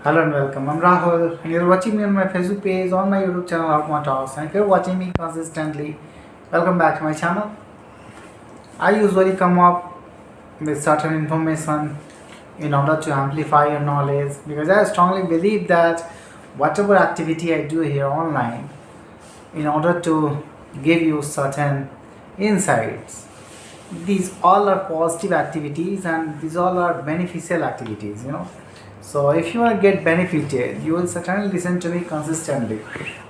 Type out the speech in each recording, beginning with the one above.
Hello and welcome. I'm Rahul, and you're watching me on my Facebook page, on my YouTube channel, Outma Talks. And if you're watching me consistently, welcome back to my channel. I usually come up with certain information in order to amplify your knowledge because I strongly believe that whatever activity I do here online, in order to give you certain insights, these all are positive activities and these all are beneficial activities. So if you want to get benefited, you will certainly listen to me consistently,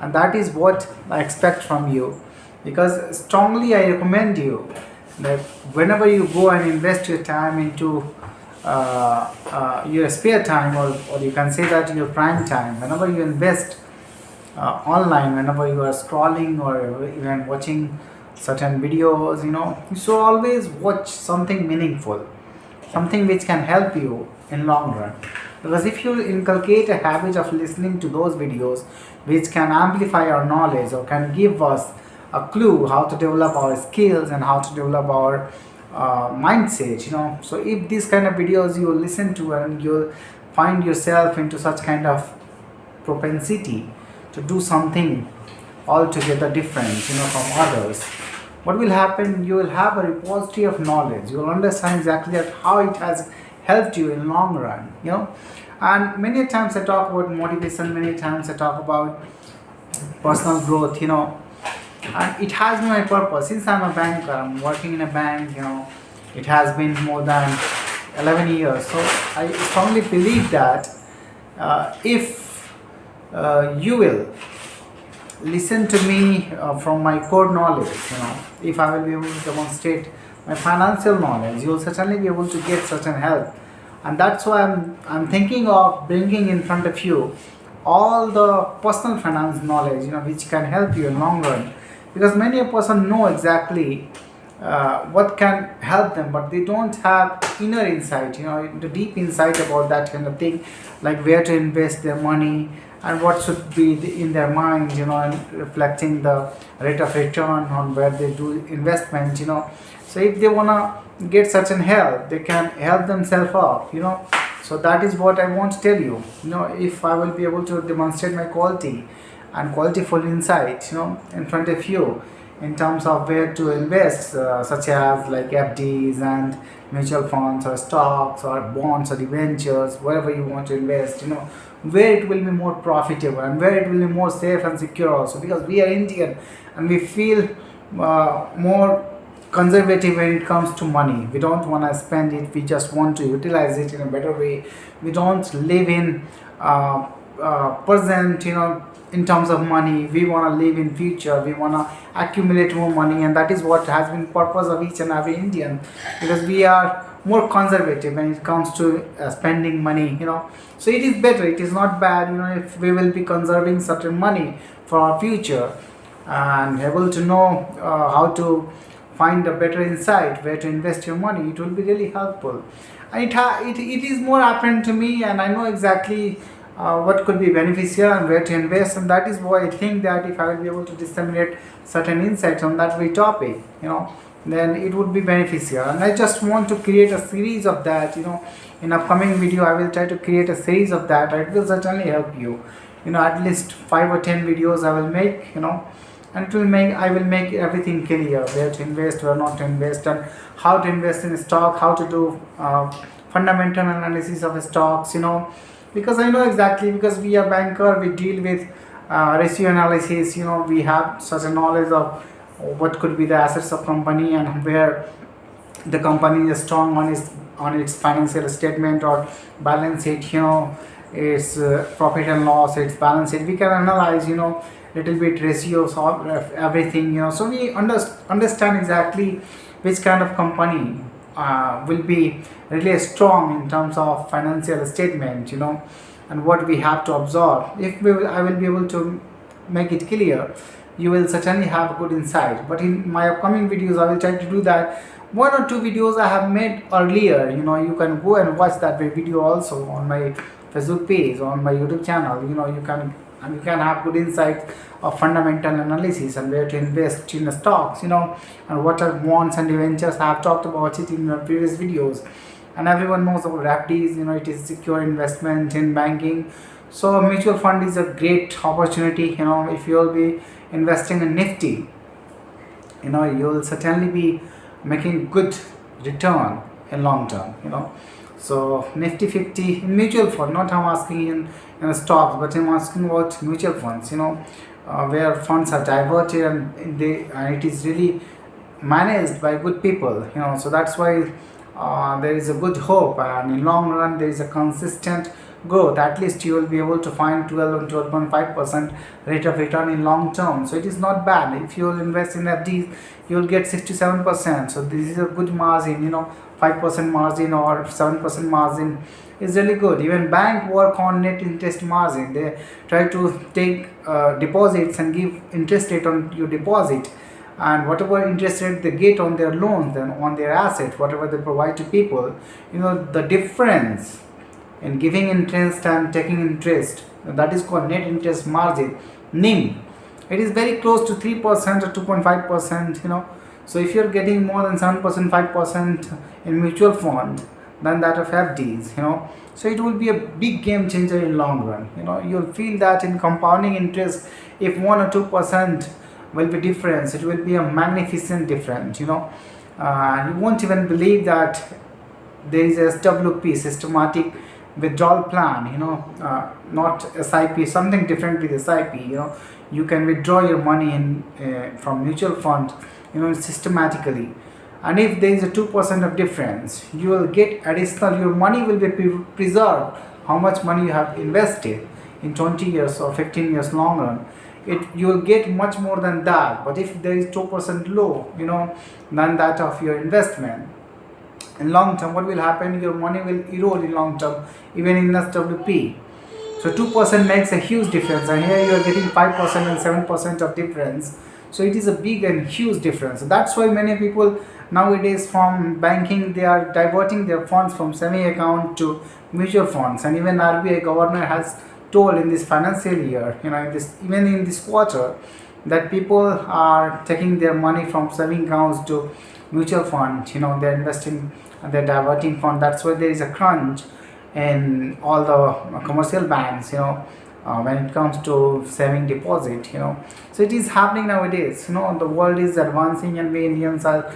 and that is what I expect from you. Because strongly I recommend you that whenever you go and invest your time into your spare time, or you can say that your prime time, whenever you invest online, whenever you are scrolling or even watching certain videos, you should always watch something meaningful, something which can help you in long run. Because if you inculcate a habit of listening to those videos which can amplify our knowledge or can give us a clue how to develop our skills and how to develop our mindset. So if these kind of videos you listen to and you'll find yourself into such kind of propensity to do something altogether different, from others, what will happen? You will have a repository of knowledge. You will understand exactly how it has helped you in long run. And many times I talk about motivation, many times I talk about personal growth. And it has been my purpose. Since I'm a banker, I'm working in a bank. It has been more than 11 years. So I strongly believe that if you will listen to me from my core knowledge, if I will be able to demonstrate my financial knowledge, you will certainly be able to get certain help. And that's why I'm thinking of bringing in front of you all the personal finance knowledge, which can help you in long run. Because many a person know exactly what can help them, but they don't have inner insight, the deep insight about that kind of thing, like where to invest their money and what should be in their mind, and reflecting the rate of return on where they do investment. So if they wanna get certain help, they can help themselves up. So that is what I want to tell you. If I will be able to demonstrate my quality and quality full insight, in front of you in terms of where to invest, such as like FDs and mutual funds or stocks or bonds or debentures, wherever you want to invest, where it will be more profitable and where it will be more safe and secure also. Because we are Indian and we feel more conservative when it comes to money. We don't want to spend it, we just want to utilize it in a better way. We don't live in present, in terms of money. We want to live in future, we want to accumulate more money, and that is what has been purpose of each and every Indian. Because we are more conservative when it comes to spending money. So it is better, it is not bad, if we will be conserving certain money for our future and able to know how to find a better insight where to invest your money. It will be really helpful. And it is more apparent to me, and I know exactly what could be beneficial and where to invest. And that is why I think that if I will be able to disseminate certain insights on that very topic, then it would be beneficial. And I just want to create a series of that. In upcoming video I will try to create a series of that. It will certainly help you. At least 5 or 10 videos I will make, and I will make everything clear, where to invest, where not to invest, and how to invest in stock, how to do fundamental analysis of stocks. Because I know exactly, because we are banker, we deal with ratio analysis. We have such a knowledge of what could be the assets of company and where the company is strong on its financial statement or balance sheet, its profit and loss, its balance sheet. We can analyze, little bit ratios of everything. So we understand exactly which kind of company will be really strong in terms of financial statement, and what we have to absorb. If I will be able to make it clear, you will certainly have a good insight. But in my upcoming videos I will try to do that. One or two videos I have made earlier, you can go and watch that video also on my Facebook page, on my YouTube channel. You can have good insight of fundamental analysis and where to invest in stocks, and what are bonds and debentures. I have talked about it in my previous videos. and everyone knows about FDs. It is secure investment in banking. So mutual fund is a great opportunity. If you'll be investing in Nifty, you'll certainly be making good return in long term. So Nifty 50 in mutual fund, not I'm asking in stocks, but I'm asking about mutual funds. Where funds are diverted and it is really managed by good people. So that's why there is a good hope, and in long run there is a consistent growth. At least you will be able to find 12 and 12.5% rate of return in long term. So it is not bad. If you will invest in FDs, you will get 6 to 7%. So this is a good margin. 5% margin or 7% margin is really good. Even bank work on net interest margin. They try to take deposits and give interest rate on your deposit, and whatever interest rate they get on their loans and on their assets, whatever they provide to people, the difference in giving interest and taking interest, that is called net interest margin, NIM. It is very close to 3% or 2.5%. So if you're getting more than 7%, 5% in mutual fund than that of FDs, so it will be a big game changer in long run. You'll feel that in compounding interest, if 1 or 2% will be difference, it will be a magnificent difference. You won't even believe that there is a SWP, systematic withdrawal plan. Not SIP, something different with SIP. You can withdraw your money in from mutual fund systematically, and if there is a 2% of difference, you will get additional, your money will be preserved. How much money you have invested in 20 years or 15 years long run, you will get much more than that. But if there is 2% low than that of your investment, in long term what will happen, your money will erode in long term, even in SWP. So 2% makes a huge difference, and here you are getting 5% and 7% of difference. So it is a big and huge difference. That's why many people nowadays from banking, they are diverting their funds from saving account to mutual funds. And even RBI governor has told in this financial year, even in this quarter, that people are taking their money from saving accounts to mutual fund. They're investing, they're diverting fund. That's why there is a crunch in all the commercial banks. When it comes to saving deposit. So it is happening nowadays. The world is advancing, and we Indians are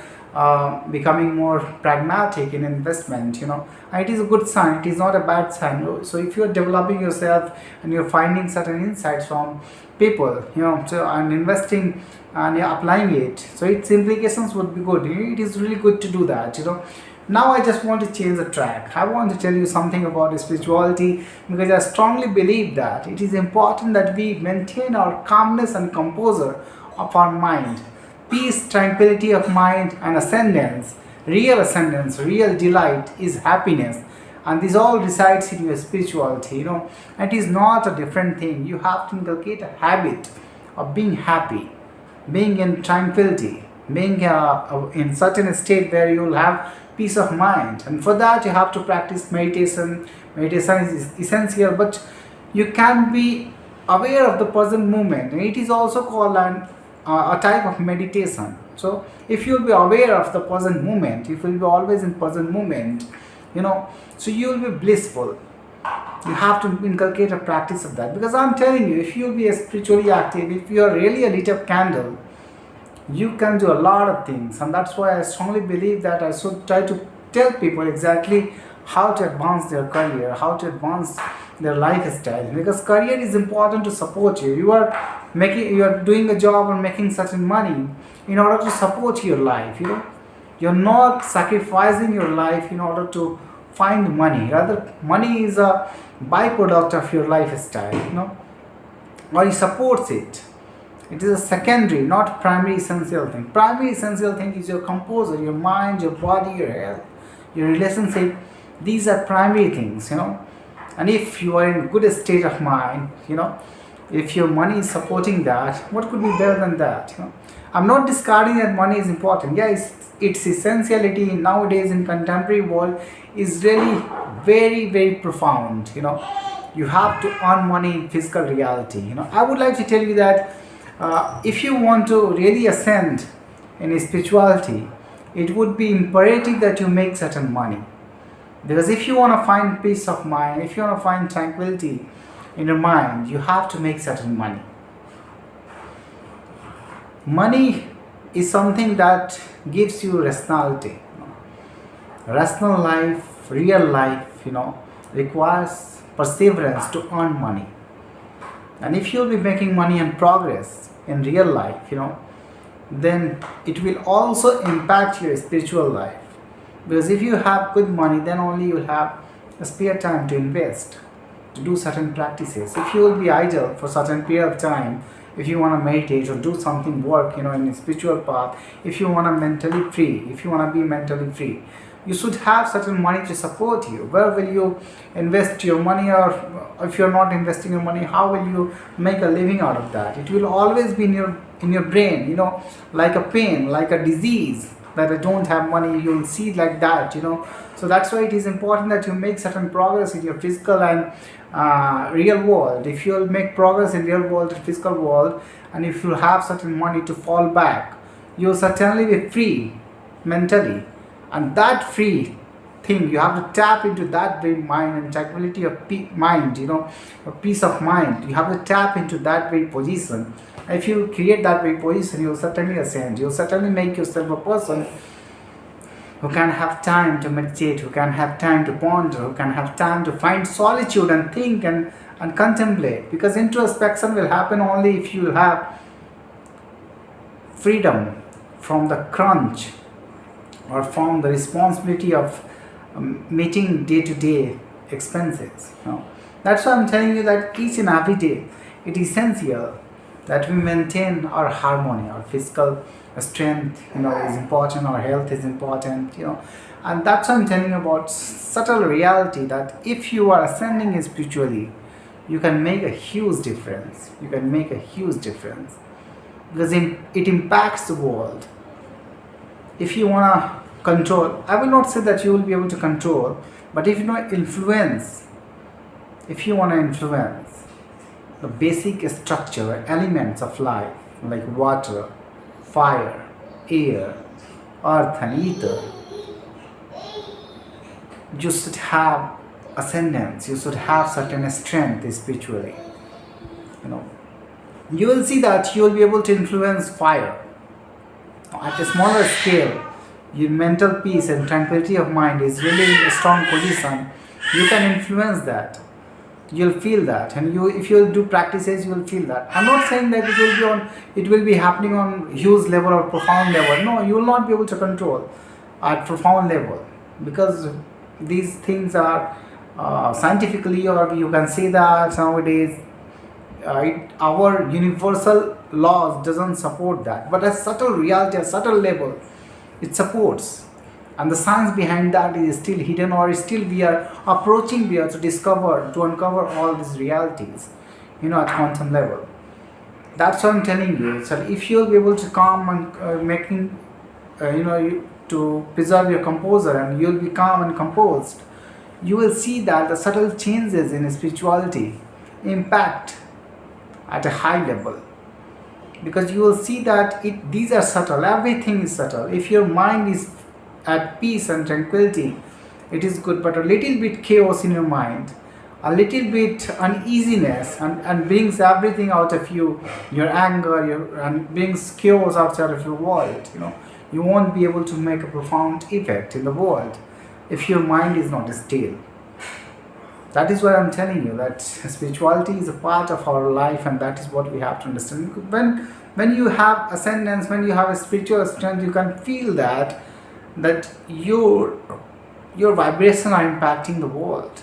becoming more pragmatic in investment. And it is a good sign, it is not a bad sign. So if you are developing yourself and you're finding certain insights from people, so and investing and you're applying it, so its implications would be good. It is really good to do that. Now I just want to change the track. I want to tell you something about spirituality, because I strongly believe that it is important that we maintain our calmness and composure of our mind. Peace, tranquility of mind, and ascendance, real delight is happiness. And this all resides in your spirituality. It is not a different thing. You have to inculcate a habit of being happy, being in tranquility, being in certain state where you will have peace of mind. And for that you have to practice meditation. Meditation is essential, but you can be aware of the present moment, and it is also called a type of meditation. So if you will be aware of the present moment, if you will be always in present moment, so you will be blissful. You have to inculcate a practice of that, because I'm telling you, if you will be spiritually active, if you are really a lit up candle, you can do a lot of things. And that's why I strongly believe that I should try to tell people exactly how to advance their career, how to advance their lifestyle, because career is important to support you. You are doing a job or making certain money in order to support your life. You're not sacrificing your life in order to find money. Rather, money is a byproduct of your lifestyle, or it supports it. It is a secondary, not primary essential thing. Primary essential thing is your composure, your mind, your body, your health, your relationship. These are primary things. And if you are in good state of mind, if your money is supporting that, what could be better than that? I'm not discarding that money is important. Yeah, its essentiality nowadays in contemporary world is really very, very profound. You have to earn money in physical reality. I would like to tell you that if you want to really ascend in spirituality, it would be imperative that you make certain money. Because if you want to find peace of mind, if you want to find tranquility in your mind, you have to make certain money. Money is something that gives you rationality. Rational life, real life, requires perseverance to earn money. And if you'll be making money and progress in real life, then it will also impact your spiritual life. Because if you have good money, then only you will have a spare time to invest, to do certain practices. If you will be idle for certain period of time, if you want to meditate or do something work, in a spiritual path, if you want to mentally free, if you want to be mentally free, you should have certain money to support you. Where will you invest your money? Or if you're not investing your money, how will you make a living out of that? It will always be in your brain, like a pain, like a disease, that I don't have money. You'll see like that. So that's why it is important that you make certain progress in your physical and real world. If you'll make progress in real world and physical world, and if you have certain money to fall back, you'll certainly be free mentally. And that free thing, you have to tap into that very mind and tranquility of mind, a peace of mind. You have to tap into that very position. If you create that very position, you'll certainly ascend. You'll certainly make yourself a person who can have time to meditate, who can have time to ponder, who can have time to find solitude and think and contemplate. Because introspection will happen only if you have freedom from the crunch or from the responsibility of meeting day-to-day expenses. That's why I'm telling you that each and every day it is essential that we maintain our harmony. Our physical strength, is important. Our health is important. And that's why I'm telling you about subtle reality, that if you are ascending spiritually, you can make a huge difference. You can make a huge difference because it impacts the world. If you want to control, I will not say that you will be able to control, but if you influence, if you want to influence the basic structure, elements of life, like water, fire, air, earth and ether, you should have ascendance, you should have certain strength spiritually. You will see that you will be able to influence fire at a smaller scale. Your mental peace and tranquility of mind is really in a strong position. You can influence that. You'll feel that, and if you'll do practices, you will feel that. I'm not saying that it will be happening on huge level or profound level. No, you will not be able to control at profound level, because these things are scientifically, or you can say that nowadays our universal laws doesn't support that, but a subtle reality, a subtle level, it supports. And the science behind that is still hidden, or still we are approaching there to uncover all these realities, at quantum level. That's what I'm telling you. So if you'll be able to calm and to preserve your composure, and you'll be calm and composed, you will see that the subtle changes in spirituality impact at a high level. Because you will see that these are subtle, everything is subtle. If your mind is at peace and tranquility, it is good, but a little bit chaos in your mind, a little bit uneasiness, and brings everything out of you, your anger, and brings chaos outside of your world. You won't be able to make a profound effect in the world if your mind is not still. That is why I'm telling you that spirituality is a part of our life, and that is what we have to understand. When you have ascendance, when you have a spiritual strength, you can feel that your vibration are impacting the world,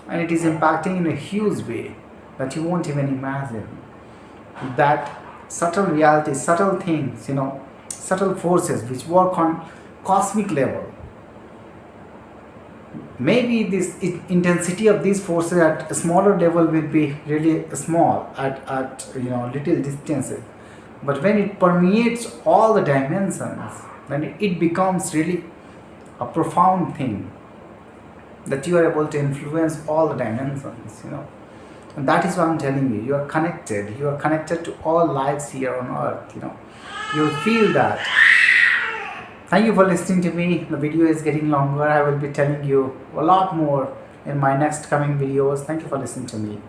and it is impacting in a huge way that you won't even imagine. That subtle reality, subtle things, subtle forces which work on cosmic level. Maybe this intensity of these forces at a smaller level will be really small at little distances, but when it permeates all the dimensions, then it becomes really a profound thing, that you are able to influence all the dimensions. And that is what I'm telling you. You are connected to all lives here on earth. You'll feel that Thank you for listening to me. The video is getting longer. I will be telling you a lot more in my next coming videos. Thank you for listening to me.